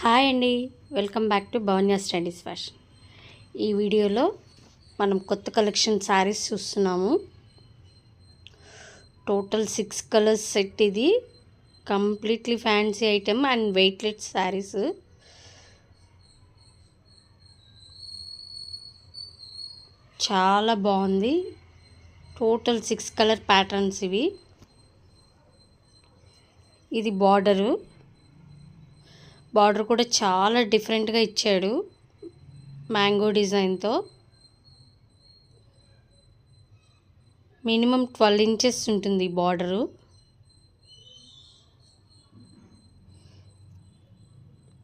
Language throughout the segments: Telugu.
హాయ్ అండి. Welcome back to Bhavanya studies fashion. ఈ వీడియోలో మనం కొత్త కలెక్షన్ శారీస్ చూస్తున్నాము. Total 6 colours set. ఇది completely fancy item and weightless sarees. చాలా బాగుంది. టోటల్ 6 కలర్ ప్యాటర్న్స్ ఇవి. ఇది బార్డర్ కూడా చాలా డిఫరెంట్గా ఇచ్చాడు, మ్యాంగో డిజైన్తో. మినిమం 12 ఇంచెస్ ఉంటుంది border.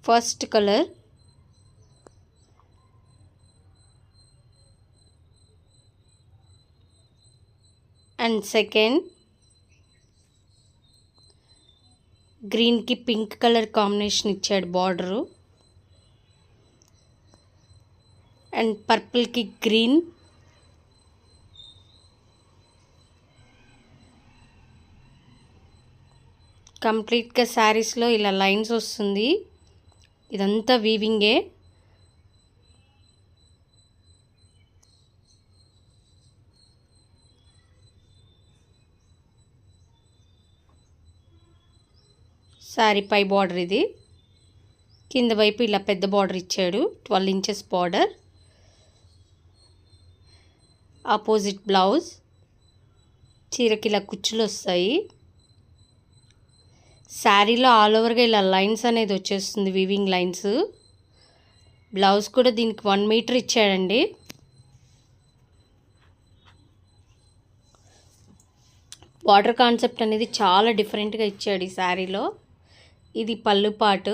First colour and second గ్రీన్కి పింక్ కలర్ కాంబినేషన్ ఇచ్చాడు బార్డరు. అండ్ పర్పుల్కి గ్రీన్, కంప్లీట్గా శారీస్లో ఇలా లైన్స్ వస్తుంది. ఇదంతా వీవింగే. శారీ పై బార్డర్ ఇది. కింద వైపు ఇలా పెద్ద బార్డర్ ఇచ్చాడు, 12 ఇంచెస్ బార్డర్. Opposite blouse. చీరకి ఇలా కుచ్చులు వస్తాయి. శారీలో ఆల్ ఓవర్గా ఇలా లైన్స్ అనేది వచ్చేస్తుంది, వీవింగ్ లైన్స్. బ్లౌజ్ కూడా దీనికి 1 మీటర్ ఇచ్చాడండి. బార్డర్ కాన్సెప్ట్ అనేది చాలా డిఫరెంట్గా ఇచ్చాడు ఈ శారీలో. ఇది పళ్ళు పాటు.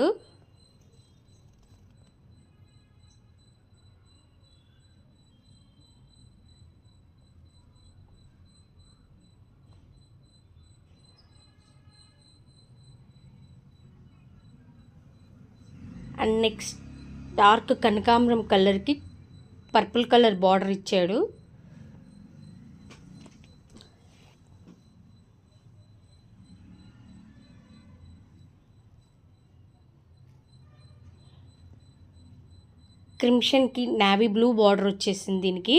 అండ్ నెక్స్ట్ డార్క్ కనకాంబరం కలర్కి పర్పుల్ కలర్ బార్డర్ ఇచ్చాడు. క్రిమ్షన్కి నావీ బ్లూ బార్డర్ వచ్చేసింది దీనికి.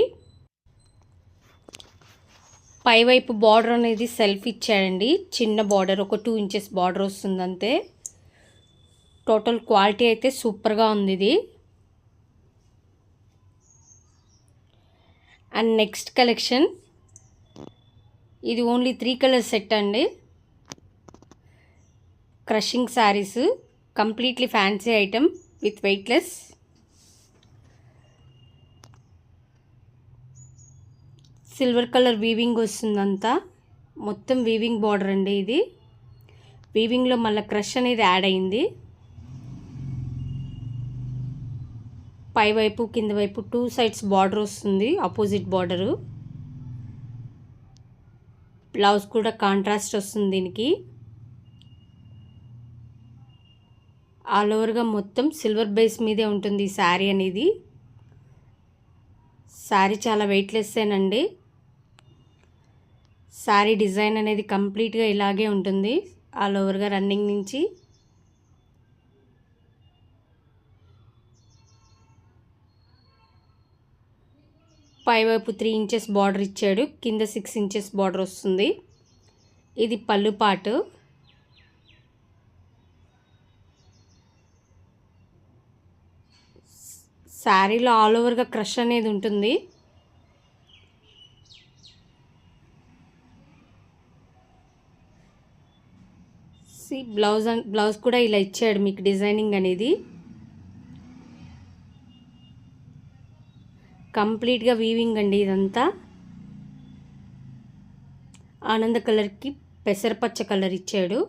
పైవైపు బార్డర్ అనేది సెల్ఫ్ ఇచ్చాడండి, చిన్న బార్డర్, ఒక 2 ఇంచెస్ బార్డర్ వస్తుంది అంతే. టోటల్ క్వాలిటీ అయితే సూపర్గా ఉంది ఇది. అండ్ నెక్స్ట్ కలెక్షన్ ఇది ఓన్లీ 3 కలర్ సెట్ అండి. Crushing sarees, completely fancy item with weightless. Silver colour weaving వస్తుందంతా, మొత్తం వీవింగ్ బార్డర్ అండి ఇది. వీవింగ్లో మళ్ళీ క్రష్ అనేది యాడ్ అయింది. పైవైపు కింద వైపు 2 సైడ్స్ బార్డర్ వస్తుంది, ఆపోజిట్ బార్డరు. బ్లౌజ్ కూడా కాంట్రాస్ట్ వస్తుంది దీనికి. ఆల్ ఓవర్గా మొత్తం సిల్వర్ బేస్ మీదే ఉంటుంది ఈ శారీ అనేది. శారీ చాలా వెయిట్లెస్సేనండి. శారీ డిజైన్ అనేది కంప్లీట్గా ఇలాగే ఉంటుంది ఆల్ ఓవర్గా రన్నింగ్ నుంచి. పైవైపు 3 ఇంచెస్ బార్డర్ ఇచ్చాడు, కింద 6 ఇంచెస్ బార్డర్ వస్తుంది. ఇది పళ్ళు పాటు. శారీలో ఆల్ ఓవర్గా క్రష్ అనేది ఉంటుంది. బ్లౌజ్ కూడా ఇలా ఇచ్చాడు మీకు డిజైనింగ్ అనేది. కంప్లీట్గా వీవింగ్ అండి ఇదంతా. ఆనంద కలర్కి పెసరపచ్చ కలర్ ఇచ్చాడు.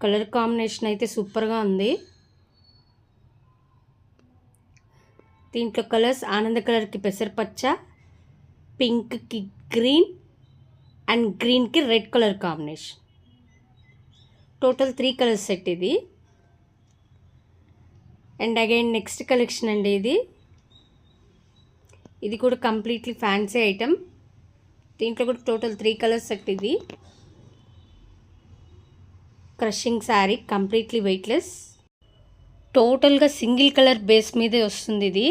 కలర్ కాంబినేషన్ అయితే సూపర్గా ఉంది. దీంట్లో కలర్స్ ఆనంద కలర్కి పెసరపచ్చ, పింక్కి గ్రీన్ అండ్ గ్రీన్కి red colour combination. Total 3 colours set ఇది. అండ్ అగైన్ నెక్స్ట్ కలెక్షన్ అండి ఇది. ఇది కూడా కంప్లీట్లీ ఫ్యాన్సీ ఐటమ్. దీంట్లో కూడా టోటల్ 3 కలర్స్ సెట్ ఇది. Crushing sari, completely weightless. టోటల్గా సింగిల్ కలర్ బేస్ మీదే వస్తుంది ఇది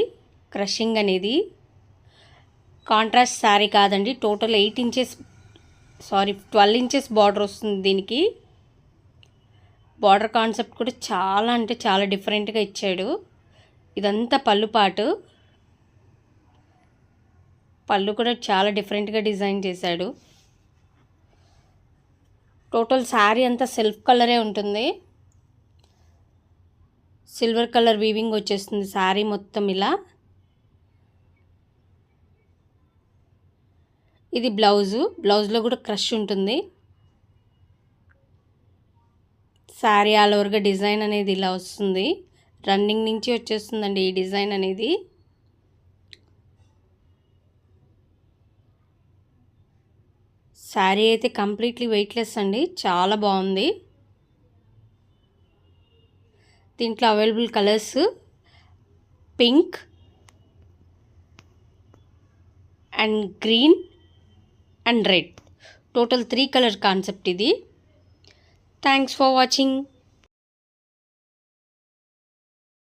క్రషింగ్ అనేది. కాంట్రాస్ట్ శారీ కాదండి, టోటల్ 12 ఇంచెస్ బార్డర్ వస్తుంది దీనికి. బార్డర్ కాన్సెప్ట్ కూడా చాలా అంటే చాలా డిఫరెంట్గా ఇచ్చాడు. ఇదంతా పళ్ళు పాటు, పళ్ళు కూడా చాలా డిఫరెంట్గా డిజైన్ చేశాడు. టోటల్ శారీ అంతా సెల్ఫ్ కలరే ఉంటుంది. సిల్వర్ కలర్ వీవింగ్ వచ్చేస్తుంది శారీ మొత్తం ఇలా. ఇది బ్లౌజ్లో కూడా క్రష్ ఉంటుంది. శారీ ఆల్ ఓవర్గా డిజైన్ అనేది ఇలా వస్తుంది. రన్నింగ్ నుంచి వచ్చేస్తుందండి ఈ డిజైన్ అనేది. శారీ అయితే కంప్లీట్లీ వెయిట్లెస్ అండి, చాలా బాగుంది. దీంట్లో available colours pink and green and red, total 3 colour concept ఇది. Thanks for watching.